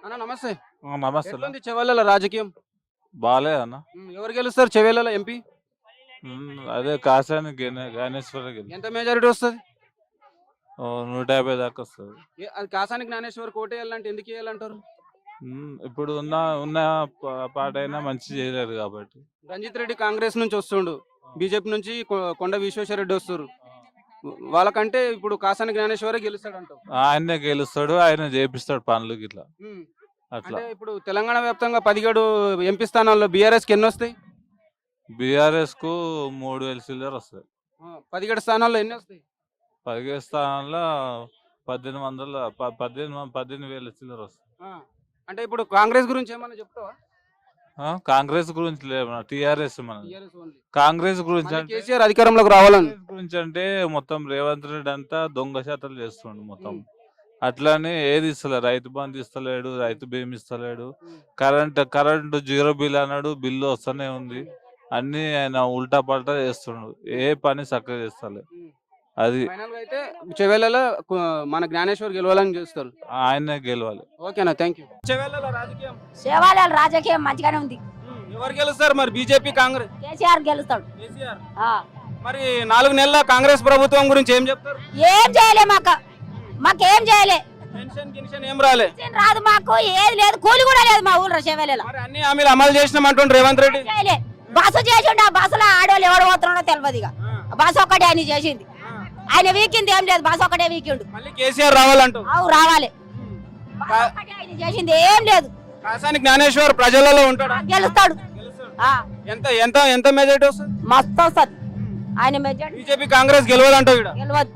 అన్న నమస్తే. నమస్తే ఎట్లుంది చెవెళ్ళల రాజకీయం? బాలే అన్న. ఎవరు గెలుస్తారు చెవెళ్ళల ఎంపీ? అదే కాసాని జ్ఞానేశ్వర ఎంత మెజారిటీ వస్తుంది? 150 దాకా వస్తుంది. అది కాసాని జ్ఞానేశ్వర్ కోట వేయాలంటే ఎందుకు వేయాలంటారు? ఇప్పుడు ఉన్న ఉన్న పాట అయినా మంచి చేయలేరు కాబట్టి. రంజిత్ రెడ్డి కాంగ్రెస్ నుంచి వస్తుండు, బీజేపీ నుంచి కొండ విశ్వేశ్వర రెడ్డి వస్తారు. వాళ్ళకంటే ఇప్పుడు కాసాని జ్ఞానేశ్వరే గెలుస్తాడు అంటావు? ఆయనే గెలుస్తాడు, ఆయన చేపిస్తాడు పనులు గిట్లా అట్లా. అంటే ఇప్పుడు తెలంగాణ వ్యాప్తంగా 17 ఎంపీ స్థానాల్లో బీఆర్ఎస్ కి ఎన్ని వస్తాయి? బీఆర్ఎస్ కు 3000 చిల్లర వస్తాయి. 17 స్థానాల్లో ఎన్ని వస్తాయి? 17 స్థానాల్లో 18,000 చిల్లర వస్తాయి. అంటే ఇప్పుడు కాంగ్రెస్ గురించి ఏమన్నా చెప్తావా? కాంగ్రెస్ గురించి లేదు, టీఆర్ఎస్ మన TRS only. కాంగ్రెస్ గురించి అంటే కేసీఆర్ అధికారంలోకి రావాలని. కాంగ్రెస్ గురించి అంటే మొత్తం రేవంత్ రెడ్డి అంతా దొంగ శాతాలు చేస్తుండు మొత్తం. అట్లానే ఏది ఇస్తలేడు, రైతు బంధు ఇస్తలేడు, రైతు బీమా ఇస్తలేడు, కరెంట్ 0 బిల్ అన్నాడు, బిల్లు వస్తూనే ఉంది. అన్ని ఆయన ఉల్టా పల్టా చేస్తుండు, ఏ పని చక్కగా చేస్తలే. అది ఫైనల్ గా అయితే చెవెళ్ళలో మన జ్ఞానేశ్వర్ గెలవాలని చేస్తారు. ఆయనే గెలవాలి. ఓకేనా, థ్యాంక్ యూ. చెవెళ్ళలో రాజకీయం శివాలయాల రాజకీయం మంచిగానే ఉంది. ఎవరు గెలుస్తారు మరి? బీజేపీ కాంగ్రెస్? కేసీఆర్ గెలుస్తాడు. కేసీఆర్. ఆ. మరి 4 నెలల కాంగ్రెస్ ప్రభుత్వం గురించి ఏం చెప్తారు? ఏం చేయలే మాకేం చేయలే. పెన్షన్ ఏం రాలే? పెన్షన్ రాదు మాకు, ఏది లేదు, కూలి కూడా లేదు మా ఊళ్ళో శివాలయాలో. మరి అన్ని హామీలు అమలు చేసినామంటుండ్రు రేవంత్ రెడ్డి. చేయలే. బస్సు చేసిండు, ఆ బస్సులో ఆడోళ్ళు ఎవడు పోతున్నాడో తెలియదు. ఇక బస్సు ఒక్కటే ఆయన చేసింది, ఆయన వీకింది ఏం లేదు, బస్సు ఒక్కటే వీకిండు. మళ్ళీ కేసీఆర్ రావాలంటూ? అవు రావాలి. బస్సు ఒక్కటే ఆయన చేసింది ఏం లేదు. కాసాని జ్ఞానేశ్వర్ ప్రజలలో ఉంటాడు, గెలుస్తాడు. ఆ. ఎంత ఎంత ఎంత మెజారిటీ వస్తుంది? మస్తు వస్తుంది ఆయన మెజార్టీ. బీజేపీ కాంగ్రెస్ గెలవాలంటావు? గెలవద్దు.